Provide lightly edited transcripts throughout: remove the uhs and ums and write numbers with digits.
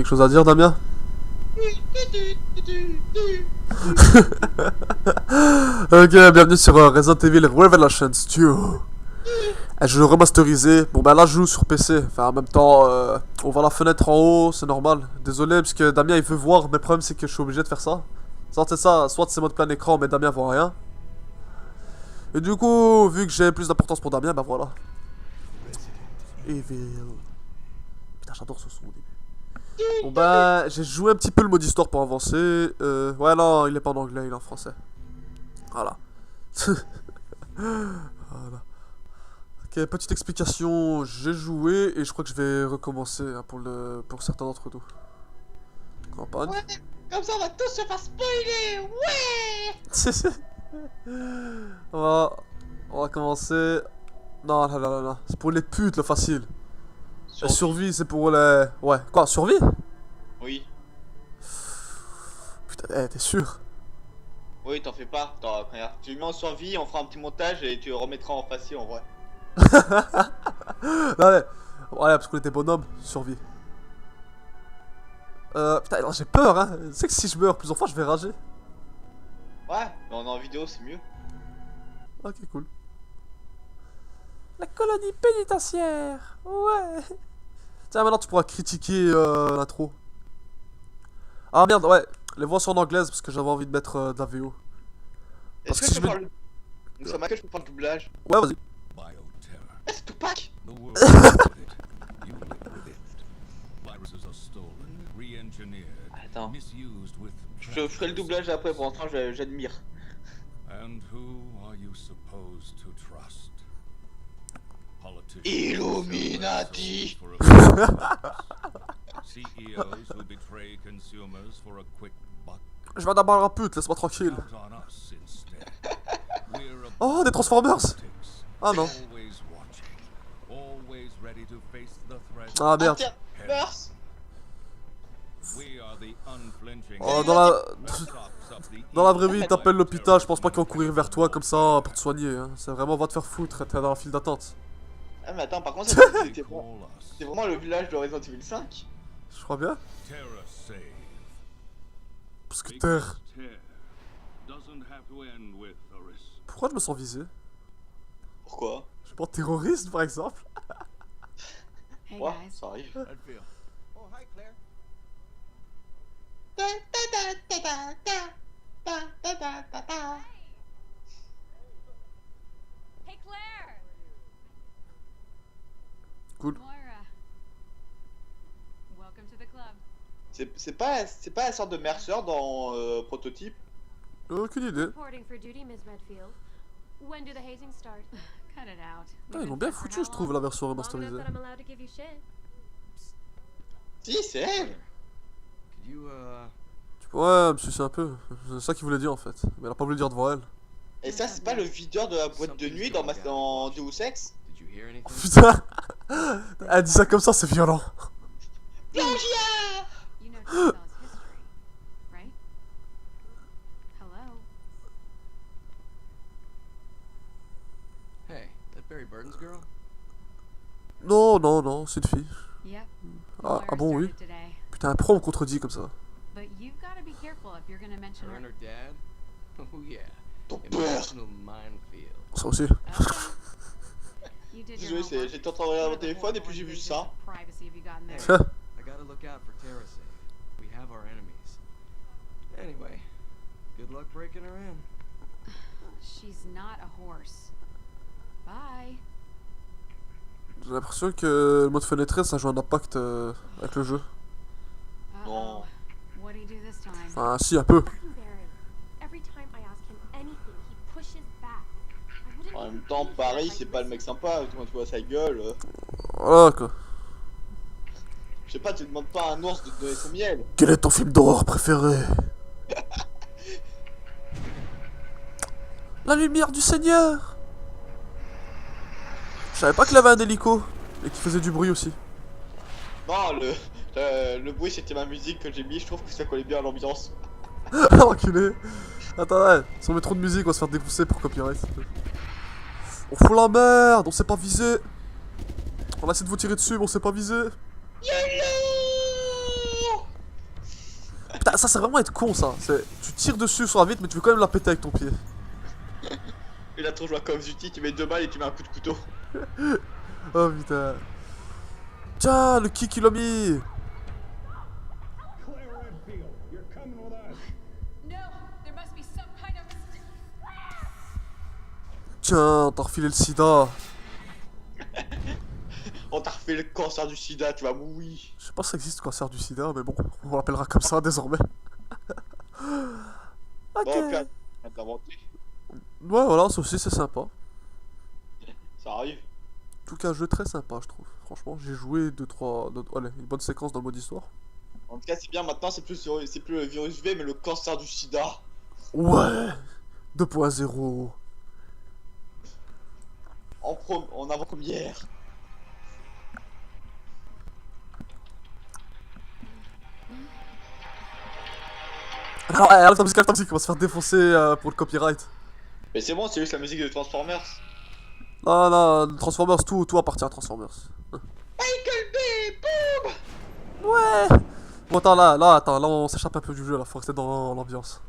quelque chose à dire, Damien? Ok, bienvenue sur Resident Evil Revelations 2. Je l'ai remasterisé. Bon, bah là, je joue sur PC. Enfin, en même temps, on voit la fenêtre en haut, c'est normal. Désolé, parce que Damien il veut voir, mais le problème c'est que je suis obligé de faire ça. Soit c'est ça, soit c'est mode plein écran, mais Damien voit rien. Et du coup, vu que j'ai plus d'importance pour Damien, bah voilà. Evil. Putain, j'adore ce son au début. Bon bah, j'ai joué un petit peu le mode histoire pour avancer. Ouais, non, il est pas en anglais, il est en français. Voilà. Voilà. Ok, petite explication, j'ai joué et je crois que je vais recommencer hein, pour certains d'entre nous. Campagne. Ouais, comme ça on va tous se faire spoiler. Ouais. On va commencer. Non, non, non, non, non. C'est pour les putes, le facile. La survie, c'est pour les... Ouais, quoi, survie? Oui. Putain, t'es sûr? Oui, t'en fais pas. Attends, regarde. Tu le mets en survie, on fera un petit montage et tu le remettras en facile en vrai. Non mais... Ouais, parce qu'on était bonhomme, survie. Putain, alors j'ai peur, hein. Tu sais que si je meurs plusieurs fois, je vais rager. Ouais, mais on est en vidéo, c'est mieux. Ok, cool. La colonie pénitentiaire. Ouais. Tiens, maintenant tu pourras critiquer l'intro. Ah merde, ouais. Les voix sont en anglaise parce que j'avais envie de mettre de la VO. Parce Est-ce que que si je je peux mets... faire le... Moussa Maka, je peux faire le doublage. Ouais, vas-y. Eh, c'est Tupac. Attends. Je ferai le doublage après, pour l'instant j'admire. And who are you supposed to trust? Illuminati. CEOs who betray consumers for a quick buck. Je vais d'abord la pute, laisse-moi tranquille. Count on us instead. We're Oh, des Transformers. politics. Ah non. Always watching. Always ready to face the threat. Ah merde. Meurs. We are the unflinching. Oh, dans la vraie vie, ils t'appellent l'hôpital, je pense pas qu'ils vont courir vers toi comme ça pour te soigner. Hein. C'est vraiment va te faire foutre, t'es dans la file d'attente. Ah mais attends, par contre c'est vraiment le village de Resident Evil 5. Je crois bien. Terra save. Parce que terre. Tear doesn't have to end with Horace. Pourquoi je me sens visé? Pourquoi? Je suis pas terroriste par exemple. Hey Ouais, guys. ça arrive. Oh, hi Claire. Hey Claire! Cool. Moira. Welcome to the club. C'est pas la sorte de Mercer dans Prototype. Aucune idée. Reporting for duty, Ms. Redfield. When do the hazing start? Cut it out. Putain, ils l'ont bien foutu, je trouve, la version Long enough remasterisée. that I'm allowed to give you shit. Si, c'est elle. Could you, Ouais, me sucer un peu. C'est ça qu'il voulait dire en fait. Mais elle a pas voulu dire devant elle. Et ça, c'est pas le videur de la boîte de nuit dans Deus Ex? did you hear anything? Putain. Elle dit ça comme ça, c'est violent. Plagiat! You know Chainsaw history, right? Hello? Hey, that Barry Burton's girl? Non, non, non, c'est une fille. Yep. Ah, Moira ah bon, oui. started today. Putain, pourquoi on me contredit comme ça? But you've got to be careful if you're going to mention Her and her. her dad? Oh yeah. Ton père! Emotional minefield. Ça aussi. Okay. You did your Désolé, homework. j'étais en train de regarder mon What are the téléphone et puis j'ai vu horrible ça. invasions of privacy have you gotten there? Tiens. I gotta look out for TerraSafe. We have our enemies. Anyway, good luck breaking her in. She's not a horse. Bye. J'ai l'impression que le mode fenêtre ça joue un impact avec le jeu. Uh-oh. What do you do this time? Enfin, si, un peu. Fucking Barry. Every time I ask him anything, he pushes back. I wouldn't En même believe temps, it if Paris, I c'est pas le mec listened. sympa, quand tu vois sa gueule. Voilà quoi. Je sais pas, tu demandes pas à un ours de te donner son miel. Quel est ton film d'horreur préféré? La lumière du Seigneur. Je savais pas qu'il avait un hélico et qu'il faisait du bruit aussi. Non, le bruit c'était ma musique que j'ai mis, je trouve que ça collait bien à l'ambiance. Enculé. Attends, ouais, si on met trop de musique, on va se faire défoncer pour copyright. On fout la merde, on s'est pas visé. On a essayé de vous tirer dessus, mais on s'est pas visé. YOLO! ça c'est vraiment être con ça. Tu tires dessus sur la vitre mais tu veux quand même la péter avec ton pied. Il a trop joué à Call of Duty, tu mets 2 balles et tu mets un coup de couteau. Oh putain. Tiens, le kick il l'a mis. Claire Redfield, you're coming with us. No, there must be some kind of mistake. Tiens, t'as refilé le sida. On t'a refait le cancer du sida, tu vas mourir. Je sais pas si ça existe le cancer du sida, mais bon, on l'appellera comme ça désormais. Ok. Bon, puis on t'a inventé. Ouais, voilà, ça aussi c'est sympa. Ça arrive. En tout cas, un jeu très sympa, je trouve. Franchement, j'ai joué 2-3. Allez, une bonne séquence dans le mode histoire. En tout cas, c'est bien maintenant, c'est plus le virus V, mais le cancer du sida. Ouais 2.0. En avant-première. Alors, arrête ta musique, on va se faire défoncer pour le copyright. Mais c'est bon, c'est juste la musique de Transformers. Non, non, Transformers, tout appartient à Transformers. Michael Bay, boum. Ouais. Bon, attends, là, on s'échappe un peu du jeu, là, faut rester dans l'ambiance.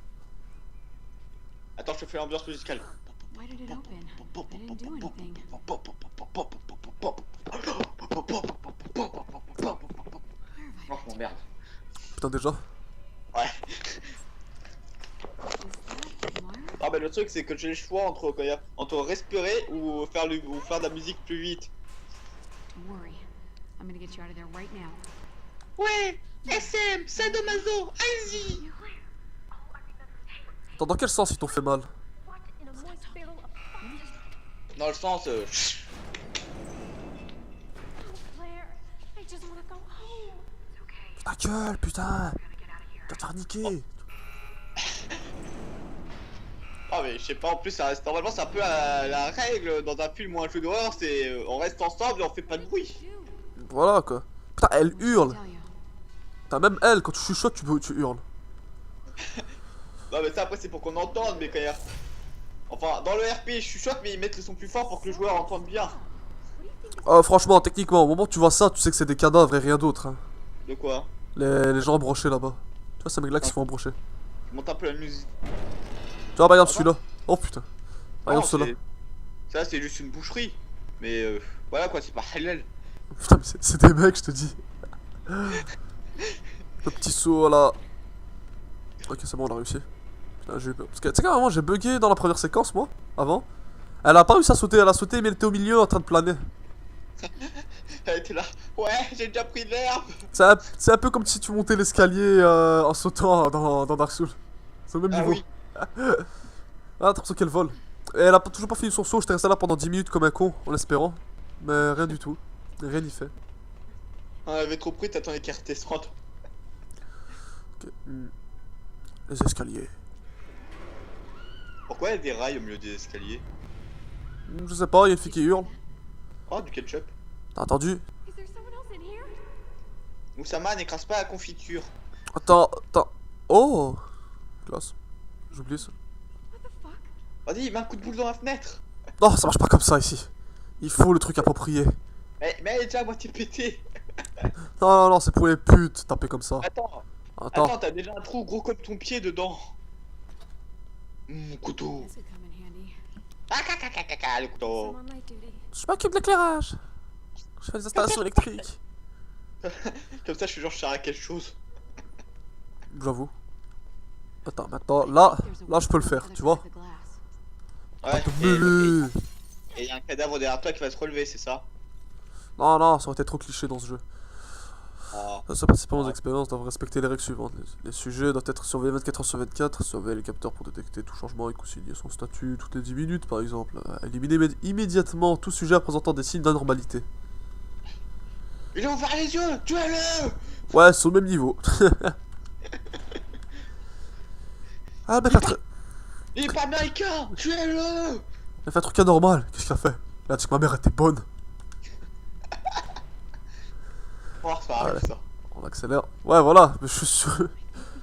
Attends, je te fais l'ambiance musicale. Why did it open? I didn't do anything. Non, je m'emmerde. Putain, déjà. Ouais. Is that Moira? Ah bah le truc c'est que j'ai le choix entre respirer ou faire de la musique plus vite. Don't worry. I'm gonna get you out of there right now. Ouais, SM, sadomaso, allez-y. Attends, dans quel sens ils t'ont fait mal? What in a moist barrel of Dans le sens Claire, I just wanna go home. Ta gueule, putain. Tu vas te faire niquer. Ah mais je sais pas, en plus normalement c'est un peu la règle dans un film ou un jeu d'horreur, c'est on reste ensemble et on fait pas de bruit. Voilà, quoi. Putain, elle hurle. Tell you. Putain, même elle, quand tu chuchotes, tu hurles. Non mais ça après c'est pour qu'on entende, mais quand il y a... Enfin dans le RP je chuchote mais ils mettent le son plus fort pour que le joueur entende bien. Franchement, techniquement, au moment où tu vois ça, tu sais que c'est des cadavres et rien d'autre. Hein. De quoi? Les gens embrochés là-bas. Tu vois, ces mecs-là qui se font embrocher. Je monte un peu la musique. Tu vois, par exemple, celui-là. Oh putain. Par Non, exemple, celui-là. Ça c'est juste une boucherie. Mais voilà quoi, c'est pas halal. Putain, mais c'est des mecs, je te dis. Le petit saut là. Ok, c'est bon, on a réussi. Putain, j'ai eu peur. Parce que tu sais, qu'à un moment, j'ai bugué dans la première séquence, moi, avant. Elle a pas réussi à sauter, elle a sauté, mais elle était au milieu en train de planer. Elle était là. Ouais, j'ai déjà pris de l'herbe. C'est un peu comme si tu montais l'escalier en sautant dans Dark Souls. C'est au même Ah niveau. oui. Ah, t'as l'impression qu'elle vole. Et elle a toujours pas fini son saut, j'étais resté là pendant 10 minutes comme un con, en l'espérant. Mais rien du tout. Rien n'y fait. On avait trop pris, t'attends les cartes descendre. Ok. Les escaliers. Pourquoi il y a des rails au milieu des escaliers? Je sais pas, il y a une fille qui hurle. Oh, du ketchup. T'as entendu? Is there someone else in here? Oussama, n'écrase pas la confiture. Attends. Oh! Classe. J'oublie ça. What the fuck? Vas-y, mets un coup de boule dans la fenêtre. Non, ça marche pas comme ça ici. Il faut le truc approprié. Mais elle est déjà à moitié pétée. Non, c'est pour les putes, taper comme ça. Attends, Attends. t'as déjà un trou gros comme ton pied dedans. Couteau. This could come in handy. Ah, caca, le couteau. I'm on light duty. Je m'occupe de l'éclairage. Je fais des installations électriques. Comme ça, je suis genre, je sers à quelque chose. J'avoue. Attends, maintenant, là je peux le faire, tu vois. Ouais, Mais- et y a un cadavre derrière toi qui va se relever, c'est ça? Non, ça aurait été trop cliché dans ce jeu. Ah. Les participants aux expériences doivent respecter les règles suivantes. Les sujets doivent être surveillés 24 h sur 24, surveiller les capteurs pour détecter tout changement et consigner son statut toutes les 10 minutes par exemple. Éliminer immédiatement tout sujet présentant des signes d'anormalité. Il a ouvert les yeux, tuez-le! Ouais, c'est au même niveau. Ah, mais Il est pas américain, tuez-le! il a fait un truc anormal. Qu'est-ce qu'il a fait? Il a dit que ma mère était bonne. Oh, ça arrive Ouais. ça. On accélère. Ouais, voilà, mais je suis sûr. I think we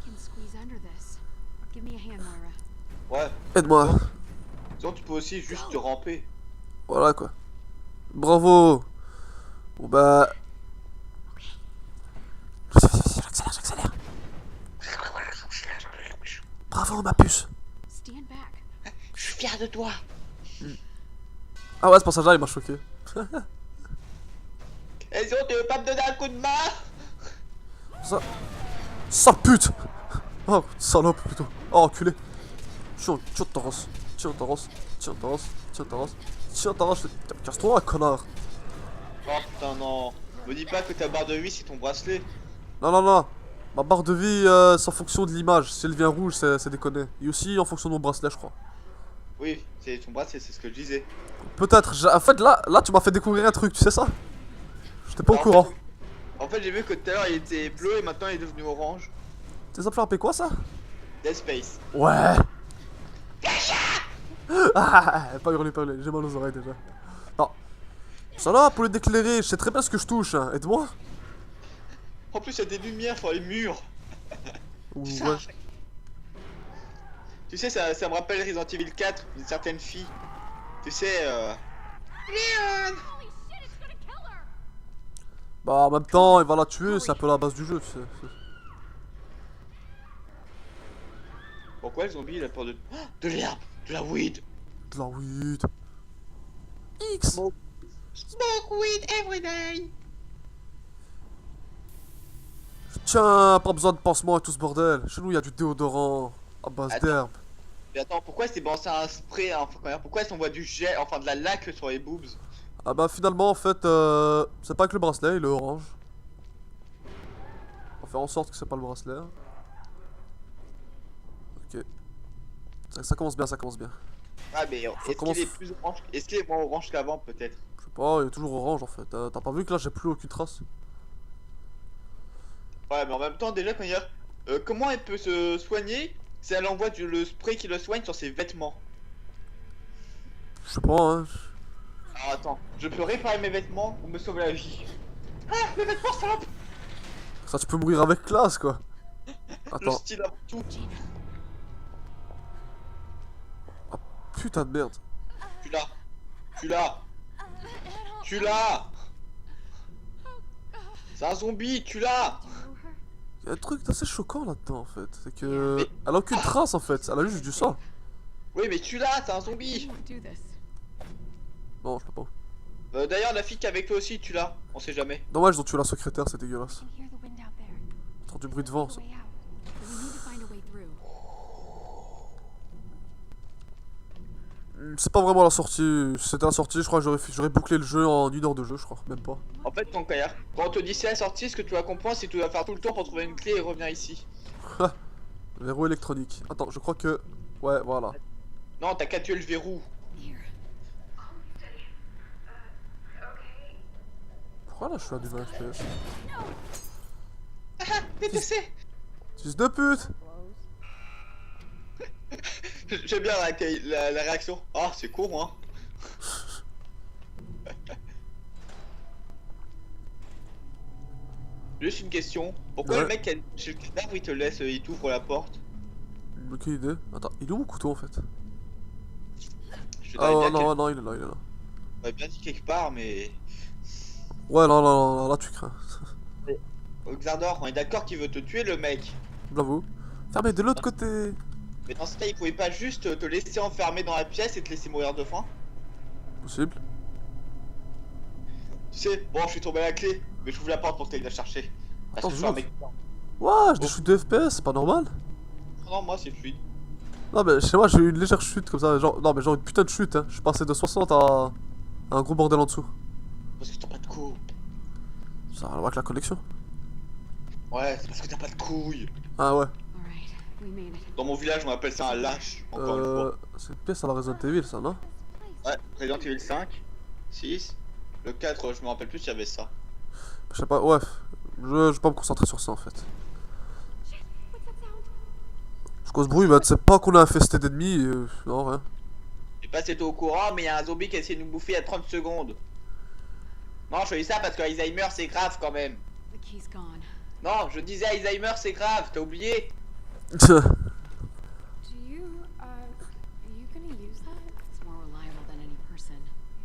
can squeeze under this. Give me a hand, Moira. Ouais, Aide-moi. sinon tu peux aussi juste te ramper. Voilà quoi. Bravo. Bon bah. J'accélère. Bravo, ma puce. Stand back. Je suis fier de toi. Ah ouais, ce passage-là, il m'a choqué. Et sinon, tu veux pas me donner un coup de main? Ça... Sale pute. Oh, salope, plutôt. Oh, enculé. Tiens, ta race. Tiens, ta race. Tiens, ta race. Tiens, ta race. Tiens, ta race. Casse-toi, connard. Oh putain, non. Me dis pas que ta barre de vie, c'est ton bracelet. Non, non, non. Ma barre de vie, c'est en fonction de l'image. Si elle vient rouge, c'est déconné. Et aussi en fonction de mon bracelet, je crois. Oui, c'est ton bracelet, c'est ce que je disais. Peut-être. En fait, là, tu m'as fait découvrir un truc, tu sais ça? J'étais pas au courant. En fait, j'ai vu que tout à l'heure il était bleu et maintenant il est devenu orange. T'es appelé un P quoi ça? Dead Space. Ouais. Ah, pas hurler, j'ai mal aux oreilles déjà. Non. Ça là, pour le d'éclairer, je sais très bien ce que je touche, hein. Aide-moi. En plus, il y a des lumières sur les murs. Ouh, Ça, ouais. Tu sais, ça me rappelle Resident Evil 4, une certaine fille. Tu sais, Leon. Holy shit, it's gonna kill her! Bah, en même temps, il va la tuer, c'est un peu la base du jeu, tu sais. Pourquoi le zombie il a peur de... Oh, de l'herbe, de la weed. De la weed. X. Smoke weed every day. Tiens, pas besoin de pansement et tout ce bordel. Chez nous, il y a du déodorant à base Attends. d'herbe. Mais attends, pourquoi c'est balancé un spray, hein, pourquoi est-ce qu'on voit du gel, enfin de la laque sur les boobs? Ah bah finalement, en fait, c'est pas que le bracelet, il est orange. On va faire en sorte que c'est pas le bracelet. Ok. Ça commence bien, ça commence bien. Ah mais est-ce commence- qu'il est plus orange? Est-ce qu'il est moins orange qu'avant peut-être? Je sais pas, il est toujours orange en fait. T'as pas vu que là, j'ai plus aucune trace? Ouais, mais en même temps, déjà, quand il y a... comment elle peut se soigner si elle envoie le spray qui le soigne sur ses vêtements? Je sais pas, hein. Alors attends, je peux réparer mes vêtements ou me sauver la vie? Ah, mes vêtements salope! Ça, tu peux mourir avec classe quoi. Le Attends, style avant tout. putain de merde. Tu l'as. Tu l'as. Tu l'as. C'est un zombie, tu l'as. Il y a un truc assez choquant là-dedans en fait. C'est que. Mais- Elle a aucune trace en fait, elle a juste du sang. Oui, mais tu l'as, c'est un You zombie. won't do this. Non, je peux pas. D'ailleurs, la fille qui est avec toi aussi, tu l'as. On sait jamais. Dommage, ils ont tué la secrétaire, c'est dégueulasse. I can hear the wind out there. Entends du bruit de vent, The ça. way out. But we need to find a way through. C'est pas vraiment la sortie. Si c'était la sortie, je crois que j'aurais bouclé le jeu en 1 heure de jeu, je crois. Même pas. En fait, quand on te dit c'est la sortie, ce que tu vas comprendre, c'est que tu vas faire tout le temps pour trouver une clé et revenir ici. Verrou électronique. Attends, je crois que. Ouais, voilà. Non, t'as qu'à tuer le verrou. Here. Pourquoi là je suis à du 20 FPS? Ah, TTC. Fils de pute! J'aime bien la réaction. Ah, c'est con, hein. Juste une question. Pourquoi Ouais. le mec chez le cadavre il te laisse, il t'ouvre la porte? Aucune idée. Attends, il est où mon couteau en fait? Je te Ah l'aurais ouais, bien, non, non, il est là, il est là. j'aurais bien dit quelque part, mais. Ouais, non, non, non, là tu crains. Xardor, on est d'accord qu'il veut te tuer le mec. Bravo. Fermez de l'autre côté. Mais dans ce cas, il pouvait pas juste te laisser enfermer dans la pièce et te laisser mourir de faim? Possible. Tu sais, bon, je suis tombé à la clé, mais j'ouvre la porte pour que t'ailles la chercher. Parce Attends, que je suis un je mec. Ouais, j'ai des chutes de FPS, c'est pas normal. Non, moi c'est fluide. Non, mais chez moi j'ai eu une légère chute comme ça. Genre, non, mais genre une putain de chute, hein. Je suis passé de 60 à un gros bordel en dessous. Parce que t'as pas de couilles. Ça a à voir avec la connexion. Ouais, c'est parce que t'as pas de couilles. Ah ouais. Alright, we made it. Dans mon village, on appelle ça un lâche. Encore une fois. C'est une pièce à la Resident Evil, ça, non? Ouais, Resident Evil 5, 6, le 4, je me rappelle plus s'il y avait ça. Je sais pas, ouais. Je vais pas me concentrer sur ça en fait. Shit, what's that sound? Je cause bruit, mais tu sais pas qu'on est infesté d'ennemis. Non, rien. Je sais pas si t'es au courant, mais il y a un zombie qui a essayé de nous bouffer il y a 30 secondes. Non, je dis ça parce que Alzheimer c'est grave quand même. The key's gone. Non, je disais Alzheimer c'est grave, t'as oublié? Do you, are you gonna use that? It's more reliable than any person.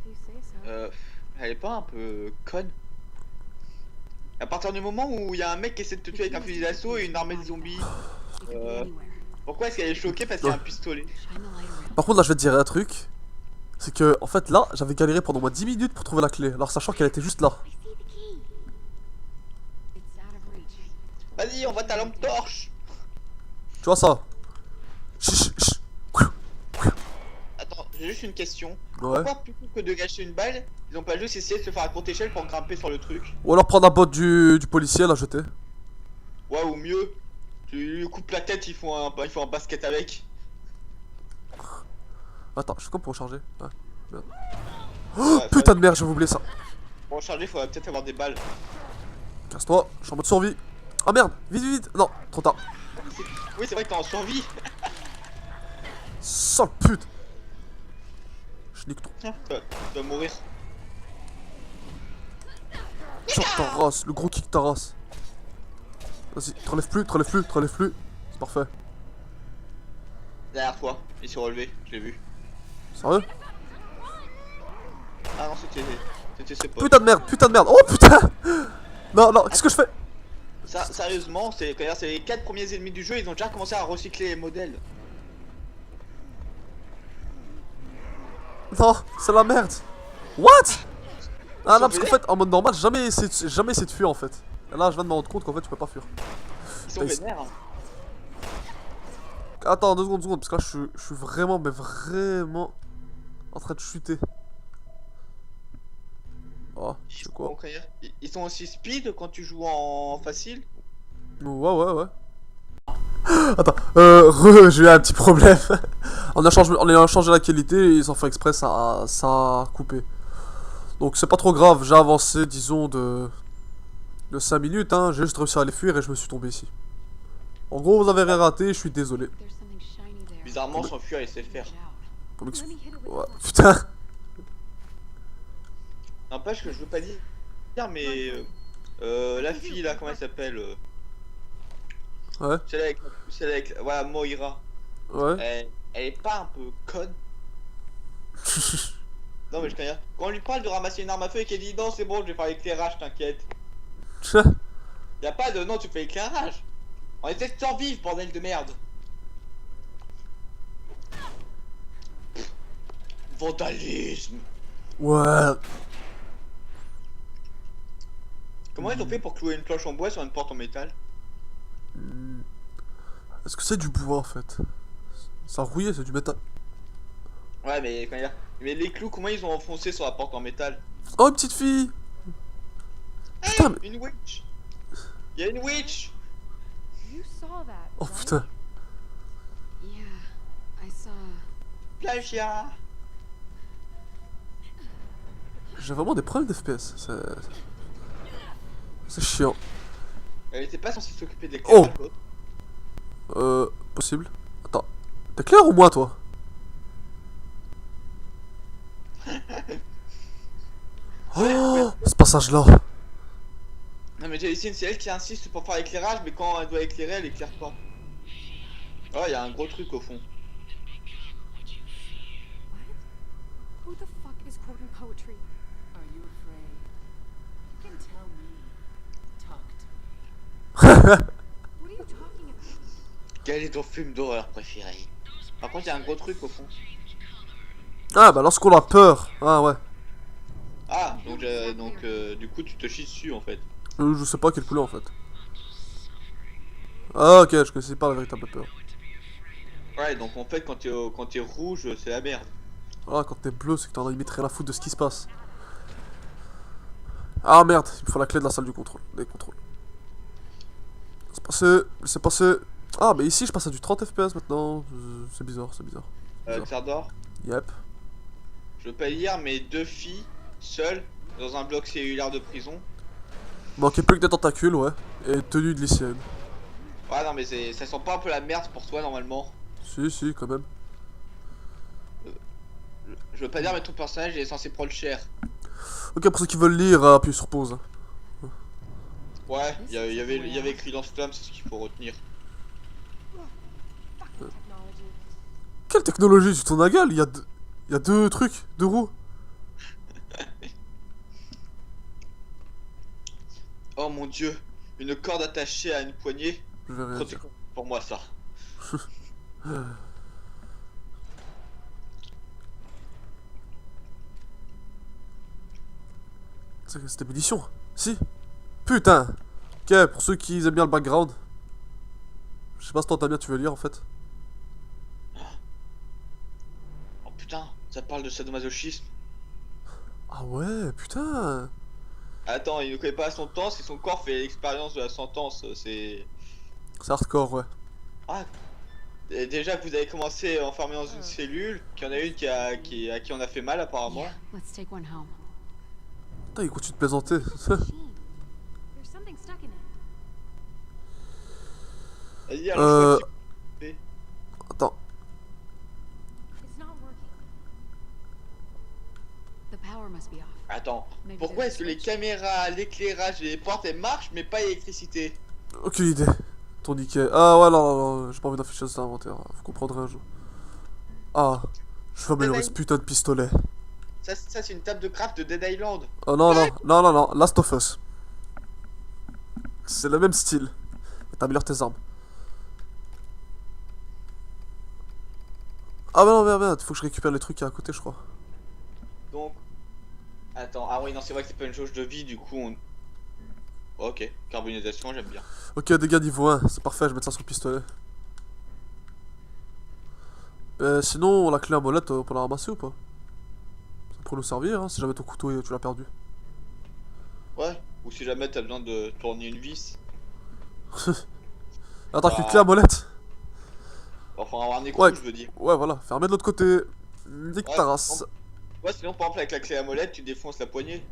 If you say so. Elle est pas un peu conne? À partir du moment où il y a un mec qui essaie de te tuer avec un fusil d'assaut et une armée de zombies. It could be euh, anywhere. Pourquoi est-ce qu'elle est choquée parce qu'il y a un pistolet? Shine the light around. Par contre, là, je vais te dire un truc. C'est que, en fait, là, j'avais galéré pendant moins 10 minutes pour trouver la clé. Alors, sachant qu'elle était juste là. I see the key. It's out of reach. Vas-y, on voit ta lampe torche. Tu vois ça? Chut, chut. Attends, j'ai juste une question. Ouais. Pourquoi plutôt que de gâcher une balle, ils ont pas juste essayé de se faire un courte échelle pour grimper sur le truc? Ou alors prendre un bot du policier, là, jeter. Ouais, ou mieux, tu lui coupes la tête, ils font un basket avec. Attends, je suis comme pour recharger. Ouais. Merde. Ouais, Putain de merde, j'avais oublié ça. Pour recharger, faudrait peut-être avoir des balles. Casse-toi, je suis en mode survie. Ah merde, vite, vite, vite. Non, trop tard. Oui, c'est vrai que t'es en survie. Sale pute. Je nique ton. Tu vas mourir. Sur ta race, le gros kick ta race. Vas-y, te relève plus, te relève plus, te relève plus. C'est parfait. Derrière toi, il s'est relevé, je l'ai vu. Sérieux? Ah non, c'était ses potes. Putain de merde, putain de merde. Oh putain. Non, non, qu'est-ce que je fais? Ça, sérieusement, c'est les 4 premiers ennemis du jeu, ils ont déjà commencé à recycler les modèles. Non, c'est la merde. What? Ah non, parce qu'en fait, en mode normal, jamais essayé de fuir en fait. Et là, je viens de me rendre compte qu'en fait, tu peux pas fuir. Ils sont vénères. Hein. Attends, 2 secondes, parce que là, je suis vraiment, mais vraiment en train de chuter. Oh, c'est quoi? Donc, ils sont aussi speed quand tu joues en facile? Ouais. Attends, j'ai eu un petit problème. On a changé la qualité et ils ont fait exprès, ça a coupé. Donc c'est pas trop grave, j'ai avancé, disons, de 5 minutes, hein. J'ai juste réussi à les fuir et je me suis tombé ici. En gros, vous avez rien raté, je suis désolé. There's something shiny there. Bizarrement, s'enfuir, il sait le faire. Watch out. Faut m'ex- Let me hit it with Ouais, the putain. N'empêche que je veux pas dire, mais la fille là, comment elle s'appelle Ouais, celle avec, voilà, Moira. ouais. Elle est pas un peu conne? Non mais je connais. Quand on lui parle de ramasser une arme à feu et qu'elle dit non c'est bon je vais faire l'éclairage t'inquiète. Y'a pas de non tu fais l'éclairage. On essaie de survivre bordel de merde. Vandalisme. Ouais. Comment ils ont fait pour clouer une cloche en bois sur une porte en métal? Est-ce que c'est du bois en fait? Ça a rouillé, c'est du métal. Ouais mais quand mais les clous comment ils ont enfoncé sur la porte en métal? Oh, une petite fille. Putain, mais... Une witch. Y'a une witch. You saw that, Oh right? putain. Yeah, I saw. Plagia. J'ai vraiment des problèmes d'FPS. C'est chiant. Elle était pas censée s'occuper de l'éclairage. l'autre. Possible. Attends. T'es clair ou moi, toi? Oh, ce passage-là. Non mais Jason c'est elle qui insiste pour faire l'éclairage mais quand elle doit éclairer elle éclaire pas. Oh y'a un gros truc au fond. Who the fuck is quoting poetry? Are you afraid? You can tell me. Talk to me. What are you talking about? Quel est ton film d'horreur préféré? Par contre y'a un gros truc au fond. Ah, bah lorsqu'on a peur. Ah, ouais. Ah donc du coup tu te chies dessus en fait. Je sais pas quelle couleur en fait. Ah, ok, je connaissais pas la véritable peur. Ouais donc en fait quand t'es rouge c'est la merde. Ah, quand t'es bleu, c'est que t'en as limite rien à foutre de ce qui se passe. Ah merde, il me faut la clé de la salle du contrôle. Des contrôles. C'est passé. Ah, mais ici je passe à du 30 FPS maintenant. C'est bizarre, c'est bizarre. Xardor, Yep. je veux pas dire mais 2 filles seules dans un bloc cellulaire de prison. Manquait plus que des tentacules, ouais. Et tenue de lycéenne. Ouais non mais ça sent pas un peu la merde pour toi normalement. Si, quand même. Je veux pas dire mais ton personnage il est censé prendre cher. Ok, pour ceux qui veulent lire, appuyez sur pause. Ouais, il y avait écrit lance-flamme, c'est ce qu'il faut retenir. Technology. Quelle technologie, tu tournes la gueule? Il y a 2 trucs, 2 roues. Oh mon dieu, une corde attachée à une poignée. Je vais rien dire. Pour moi ça. C'était munitions. Si. Putain. Ok, pour ceux qui aiment bien le background. Je sais pas si toi Damien tu veux lire en fait. Oh putain, ça parle de sadomasochisme. Ah ouais, putain. Attends, il ne connaît pas son temps, si son corps fait l'expérience de la sentence, c'est... C'est hardcore, ouais. Ah. Et déjà que vous avez commencé enfermé dans une cellule, qu'il y en a une à qui on a fait mal apparemment. Yeah, let's take one home. Putain, il continue de plaisanter. There's something stuck in it. Vas-y, alors Attends. It's not working. The power must be off. Attends, pourquoi est-ce que les caméras, l'éclairage et les portes elles marchent mais pas l'électricité? Aucune idée. Tourniquet. Ah ouais, non, j'ai pas envie d'afficher ça dans l'inventaire. Vous comprendrez un jour. Ah, je vais améliorer ce putain de pistolet. Ça c'est une table de craft de Dead Island. Oh non, Last of Us. C'est le même style. T'améliores tes armes. Ah bah non, merde, faut que je récupère les trucs qui y a à côté, je crois. Donc, attends, ah oui, non, c'est vrai que c'est pas une jauge de vie, du coup on... Ok, carbonisation, j'aime bien. Ok, dégâts niveau 1, c'est parfait, je vais mettre ça sur le pistolet. Sinon, la clé à molette, on peut la ramasser ou pas? Ça pourrait nous servir, hein, si jamais ton couteau tu l'as perdu. Ouais, ou si jamais t'as besoin de tourner une vis. Attends, une clé à molette? Enfin, on va avoir un écrou, Ouais. je veux dire. Ouais, voilà, fermé de l'autre côté. Nique ta race. Ouais, sinon, par exemple, avec la clé à molette, tu défonces la poignée.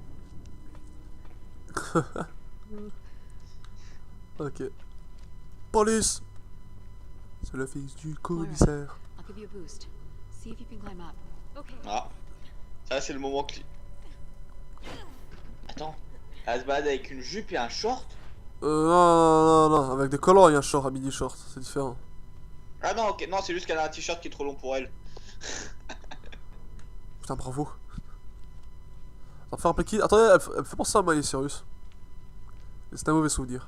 Ok. Police! C'est le fils du commissaire. I'll give you a boost. See if you can climb up. Okay. Ah, ça c'est le moment clé. Attends, elle se balade avec une jupe et un short? Non, avec des collants et un short, un mini short, c'est différent. Ah non, ok, non, c'est juste qu'elle a un t-shirt qui est trop long pour elle. Putain, bravo. Attends, faire un qui. Attendez, elle me fait penser à Miley Cyrus. C'est un mauvais souvenir.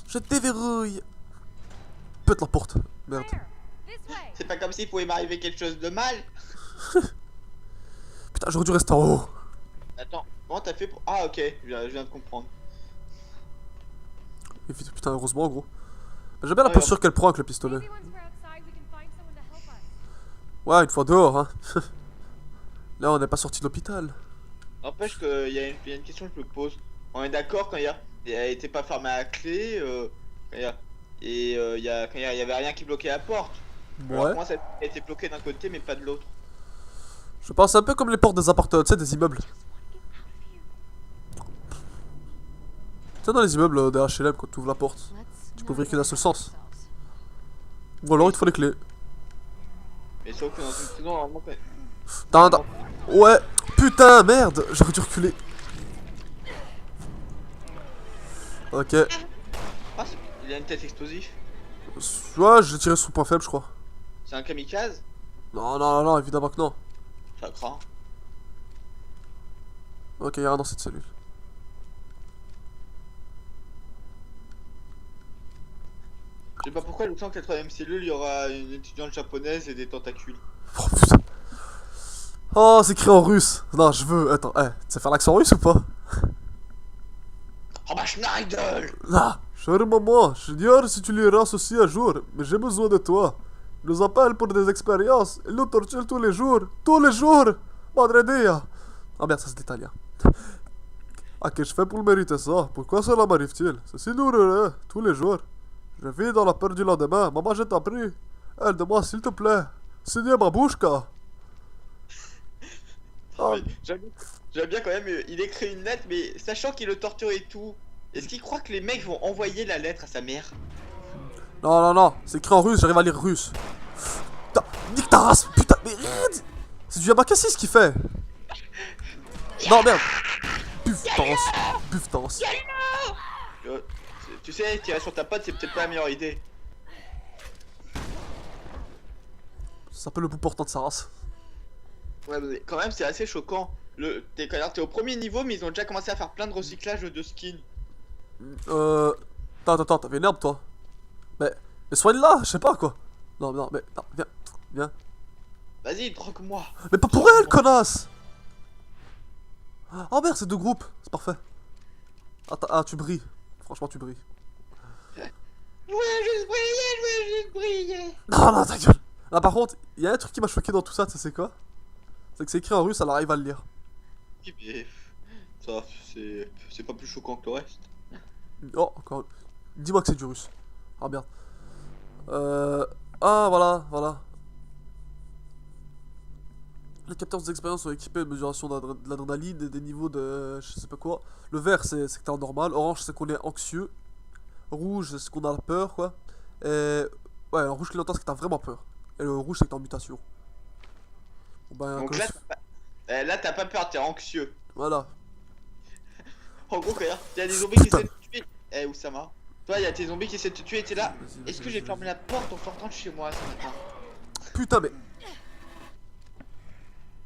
Je déverrouille. Pète la porte. Merde. Claire, this way. C'est pas comme s'il pouvait m'arriver quelque chose de mal. Putain, j'aurais dû rester en haut. Attends, comment t'as fait pour... Ah ok, je viens de comprendre. Et putain, heureusement, gros. J'aime bien la Ouais, posture qu'elle prend avec le pistolet. Maybe once we're outside, we can find someone to help us. Ouais, une fois dehors, hein. Là, on n'est pas sorti de l'hôpital. N'empêche qu'il y a une question que je me pose. On est d'accord quand elle était pas fermée à la clé, quand il y avait rien qui bloquait la porte. Alors Ouais. moi ça a été bloqué d'un côté mais pas de l'autre. Je pense un peu comme les portes des appartements, tu sais, des immeubles. Tu sais, dans les immeubles des HLM, quand tu ouvres la porte. Let's Tu peux not ouvrir que d'un seul worry sens. about ourselves. Ou alors il te faut les clés. Mais sauf que dans une saison normalement quand... Attends. Ouais. Putain, merde. J'aurais dû reculer. Ok. Ah, il a une tête explosive. Ouais, j'ai tiré son point faible, je crois. C'est un kamikaze? Non, évidemment que non. Ça craint. Ok, y'a rien dans cette cellule. Je sais pas pourquoi le 180ème cellule il y aura une étudiante japonaise et des tentacules. Oh putain. Oh, c'est écrit en russe. Non, je veux. Attends, tu sais faire l'accent russe ou pas? Oh bah Schneidel! Ah, chère maman, j'ignore si tu liras ceci un jour, mais j'ai besoin de toi. Ils nous appellent pour des expériences, ils nous torturent tous les jours. Tous les jours! Madre dia! Ah merde, ça c'est l'italien. Ah, que je fais pour le mériter ça? Pourquoi cela m'arrive-t-il? C'est si douloureux, tous les jours. Je vis dans la peur du lendemain. Maman, je t'en prie. Aide-moi, s'il te plaît. Signez ma bouche, quoi. Ah, Mais j'aime bien quand même, il écrit une lettre mais sachant qu'il le torture et tout. Est-ce qu'il croit que les mecs vont envoyer la lettre à sa mère? non, c'est écrit en russe, j'arrive à lire russe. Putain, nique ta race, putain, mais c'est du Yamakasi ce qu'il fait. Non, merde. Puftance. Tu sais, tirer sur ta pote c'est peut-être pas la meilleure idée. Ça s'appelle le bout portant de sa race. Ouais, mais quand même c'est assez choquant. T'es au premier niveau mais ils ont déjà commencé à faire plein de recyclage de skins. Attends, t'avais une herbe toi? Mais Mais soigne-la, je sais pas quoi. Non, non, mais non, viens, viens. Vas-y, drogue-moi. Mais pas pour elle, connasse! Oh merde, c'est deux groupes, c'est parfait. Attends, ah, tu brilles. Franchement, tu brilles. Je voulais juste briller, je voulais juste briller. Non, non, ta gueule. Là, par contre, il y a un truc qui m'a choqué dans tout ça, tu sais c'est quoi? C'est que c'est écrit en russe, alors arrive à le lire. Oui, mais ça, c'est pas plus choquant que le reste. Oh, encore. Dis-moi que c'est du russe. Ah merde. Ah, voilà, voilà. Les capteurs d'expérience sont équipés de mesuration de l'adrénaline et des niveaux de je sais pas quoi. Le vert, c'est que t'es en normal. Orange, c'est qu'on est anxieux. Rouge, c'est qu'on a peur, quoi. Et ouais, le rouge clignotant, c'est que t'as vraiment peur. Et le rouge, c'est que t'es en mutation. Bon, ben, Donc comme là, je- là, t'as pas peur, t'es anxieux. Voilà. En gros, regarde, y a des zombies qui essaient de te tuer. Eh, Oussama. Toi, y a tes zombies qui essaient de te tuer et t'es là. Vas-y, Est-ce que vas-y, j'ai vas-y. fermé la porte en sortant de chez moi ce matin? Putain, mais.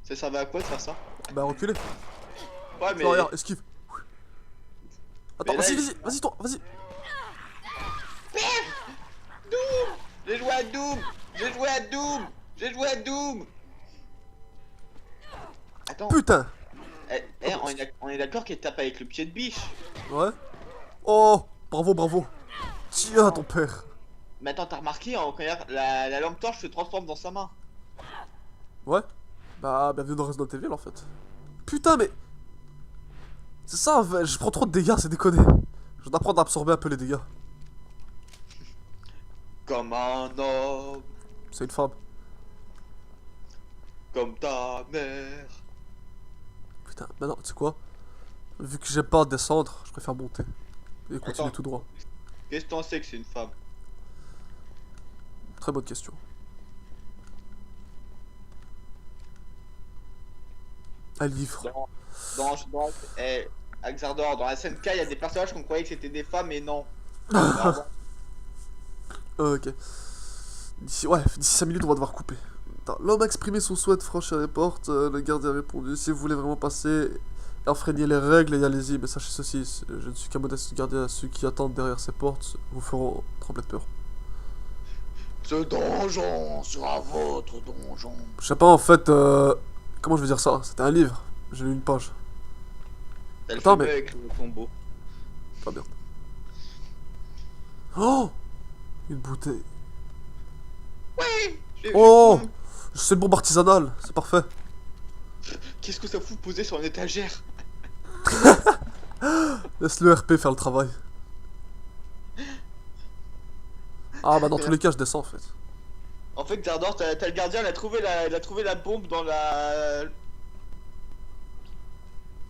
Ça servait à quoi de faire ça? Bah, reculez. Ouais, mais. Non, regarde, esquive. Attends, Mais là, vas-y, il- vas-y, vas-y, toi, vas-y. Doom! J'ai joué à Doom! J'ai joué à Doom! J'ai joué à Doom! Attends, Putain. on est d'accord qu'elle tape avec le pied de biche. Ouais. Oh, bravo, bravo. Tiens, ton père. Mais attends, t'as remarqué, regarde, la lampe torche se transforme dans sa main. Ouais. Bah, bienvenue dans Resident Evil en fait. Putain, mais. C'est ça, en fait, je prends trop de dégâts, c'est déconné. Je dois apprendre à absorber un peu les dégâts. Comme un homme, C'est une femme. comme ta mère. Putain, maintenant, tu sais quoi? Vu que j'aime pas descendre, je préfère monter. Et continuer Attends. tout droit. Qu'est-ce que t'en sais que c'est une femme? Très bonne question. Un livre. Axardor, dans la scène K, il y a des personnages qu'on croyait que c'était des femmes, mais non. Ok. D'ici 5 minutes, on va devoir couper. Attends, l'homme a exprimé son souhait de franchir les portes. Le gardien a répondu: si vous voulez vraiment passer, enfreignez les règles et allez-y. Mais sachez ceci: je ne suis qu'un modeste gardien. Ceux qui attendent derrière ces portes vous feront trembler de peur. Ce donjon sera votre donjon. Je sais pas en fait. Comment je veux dire ça? C'était un livre. J'ai lu une page. T'as le Attends, fameux mais- avec le tombeau. Pas bien. Oh! Une bouteille. Ouais, j'ai vu. Oh! C'est le bombe artisanal. C'est parfait. Qu'est-ce que ça fout poser sur une étagère? Laisse le RP faire le travail. Ah bah dans tous les cas je descends en fait. En fait, Xardor, t'as le gardien, il a trouvé la bombe dans la.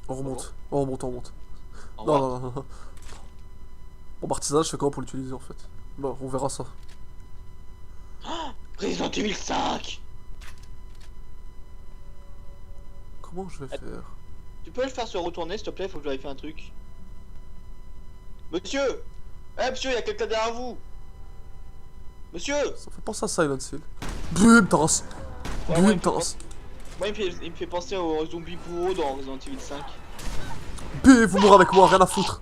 On remonte. On remonte, on remonte. Au Non, revoir. non, non, non. Bombe artisanal, je fais comment pour l'utiliser en fait? Bon, on verra ça. Resident Evil 5. Comment je vais faire? Tu peux le faire se retourner, s'il te plaît, faut que je vérifie un truc. Monsieur! Eh, monsieur, il y a quelqu'un derrière vous! Monsieur! Ça fait penser à Silent Hill. Bum, tasse. Ouais, Bum, tasse. Moi, il me fait penser au zombie bourreau dans Resident Evil 5. Bum, vous mourrez avec moi, rien à foutre.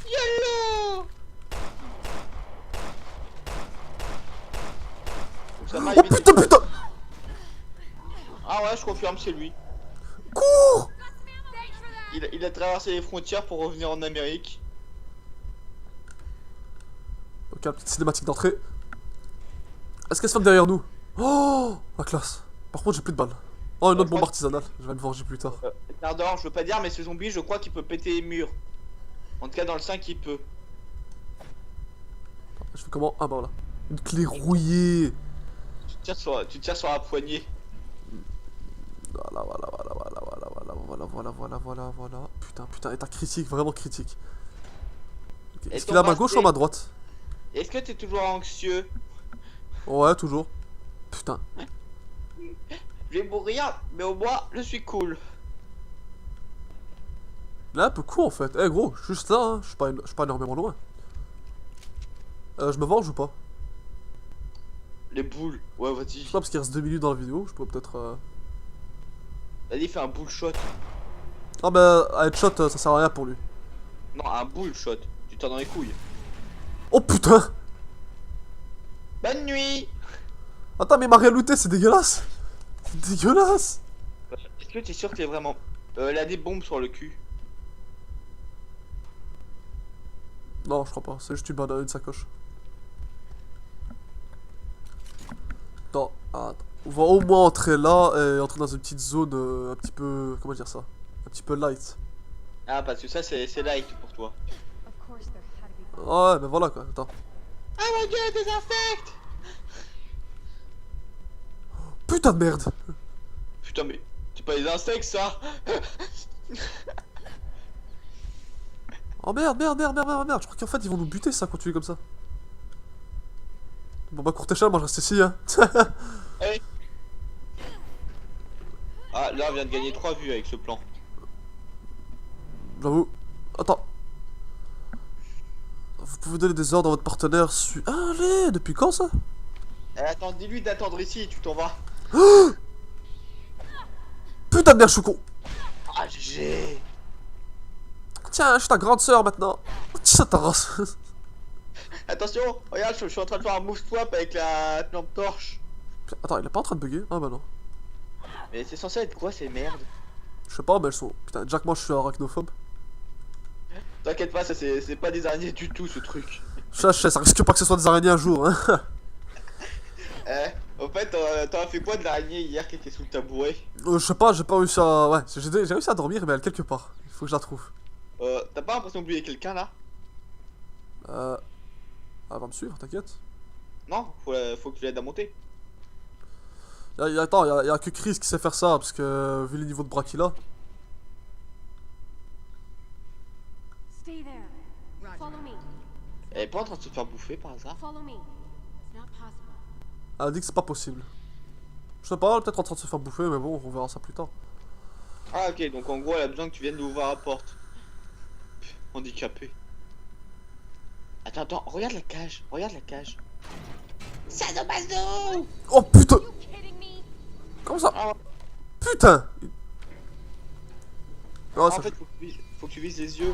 Yellow! Oh putain, putain! Ah ouais, je confirme, c'est lui. Cours! Il a traversé les frontières pour revenir en Amérique. Ok, la petite cinématique d'entrée. Est-ce qu'elle se ferme derrière nous? Oh, la classe. Par contre, j'ai plus de balles. Oh, une autre bombe artisanale. Je vais me venger plus tard. Xardor, je veux pas dire, mais ce zombie, je crois qu'il peut péter les murs. En tout cas, dans le 5, il peut. Je fais comment? Ah bah voilà. Une clé rouillée. Tu tires sur la poignée. Voilà, voilà, voilà, voilà, voilà, voilà, voilà, voilà, voilà, voilà, voilà. Putain, putain, état critique, vraiment critique. Ok, Et est-ce qu'il est à ma ton gauche ou bracelet à ma droite? Est-ce que t'es toujours anxieux? Ouais, toujours. Putain. Je vais mourir, mais au moins, je suis cool. Là, un peu court en fait. Eh gros, je suis juste là, hein. Je suis pas énormément loin. Je me venge ou pas? Les boules. Ouais, Je vas-y. sais pas parce qu'il reste 2 minutes dans la vidéo, je peux peut-être... Vas-y, fais un bull shot. Ah bah, un headshot, ça sert à rien pour lui. Non, un bull shot. Tu tires dans les couilles. Oh putain! Bonne nuit. Attends, mais il m'a rien looté, c'est dégueulasse! C'est dégueulasse! Est-ce que t'es sûr que t'es vraiment... elle a des bombes sur le cul. Non, je crois pas, c'est juste une sacoche. Attends, attends. On va au moins entrer là et entrer dans une petite zone un petit peu... Comment dire ça? Un petit peu light. Ah, parce que ça, c'est light pour toi. Of course there had to be. Ouais, mais voilà quoi, attends. Ah mon dieu, des insectes! Putain de merde! Putain, mais c'est pas des insectes ça! Oh merde, merde, merde, merde, merde, merde, je crois qu'en fait ils vont nous buter ça, continuer comme ça. Bon bah courte échelle, moi je reste ici hein. Hey. Ah, là on vient de gagner 3 vues avec ce plan. J'avoue. Attends. Vous pouvez donner des ordres à votre partenaire allez, depuis quand ça? Eh, attends, dis-lui d'attendre ici, tu t'en vas. Putain de merde, je suis con. Ah, GG. Tiens, je suis ta grande sœur maintenant. Ça ta race. Attention, regarde, je suis en train de faire un move swap avec la lampe torche. Attends, il est pas en train de bugger? Ah bah non. Mais c'est censé être quoi ces merdes? Je sais pas, mais elles sont... Putain, déjà que moi je suis arachnophobe. T'inquiète pas, ça c'est pas des araignées du tout ce truc. Je sais, ça risque pas que ce soit des araignées un jour hein. Eh, en fait, t'as fait quoi de l'araignée hier qui était sous le tabouret? Je sais pas, j'ai pas réussi à... Ouais, j'ai réussi à dormir, mais elle est quelque part. Il faut que je la trouve. T'as pas l'impression d'oublier quelqu'un là? Elle va me suivre, t'inquiète. Non, faut que tu l'aides à monter. Attends, y'a que Chris qui sait faire ça, parce que vu les niveaux de bras qu'il a. Stay there. Follow me. Elle est pas en train de se faire bouffer par hasard? Follow me. It's not possible. Elle a dit que c'est pas possible. Je sais pas, elle est peut-être en train de se faire bouffer, mais bon, on verra ça plus tard. Ah ok, donc en gros elle a besoin que tu viennes d'ouvrir la porte. Pff, handicapé. Attends, regarde la cage, regarde la cage. Sadomaso! Oh putain! You kidding me? Comment ça? Ah, Putain! Non, en ça... fait, faut que tu vises les yeux.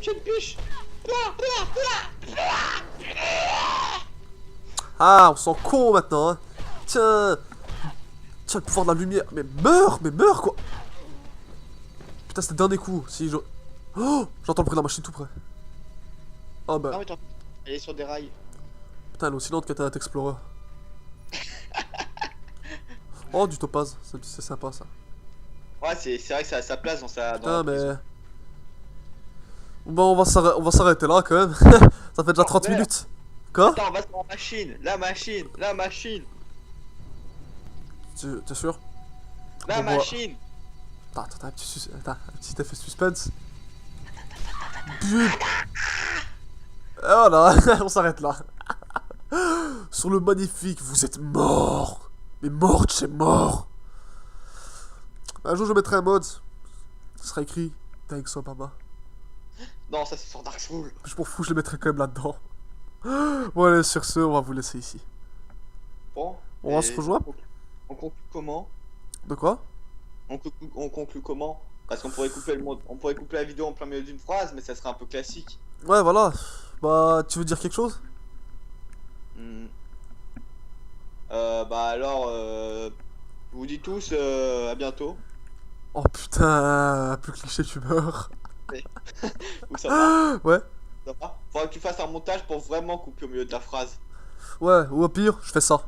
J'ai une biche! Ah, on s'en con maintenant, hein. Tiens! Tiens, le pouvoir de la lumière. Mais meurs quoi! Putain, c'était le dernier coup. Si je... Oh! J'entends le bruit de la machine tout près. Oh bah... Non mais attends, elle est sur des rails. Putain, elle est aussi lente que Internet Explorer. Oh, du topaz, c'est sympa ça. Ouais, c'est vrai que ça a sa place dans sa... Putain, la mais... prison. Bon, on va s'arrêter là quand même. Ça fait déjà 30 merde. minutes. Quoi? Attends, on va sur la machine. T'es sûr? La On voit- machine. Attends, un petit effet suspense. Putain. Voilà, on s'arrête là. Sur le magnifique, vous êtes mort. Mais mort de chez mort. Un jour je mettrai un mode. Ce sera écrit Thanks Obama. Non, ça c'est sur Dark Souls. Je m'en fous, je le mettrai quand même là-dedans. Bon allez, sur ce, on va vous laisser ici. Bon. On va et se rejoindre. On conclut comment? De quoi? On conclut comment? Parce qu'on pourrait couper on pourrait couper la vidéo en plein milieu d'une phrase, mais ça serait un peu classique. Ouais, voilà. Bah, tu veux dire quelque chose? Hmm. Bah alors, je vous dis tous à bientôt. Oh putain, plus cliché, tu meurs. Ou ça va? Ouais. Ça va? Faudra que tu fasses un montage pour vraiment couper au milieu de la phrase. Ouais, ou au pire, je fais ça.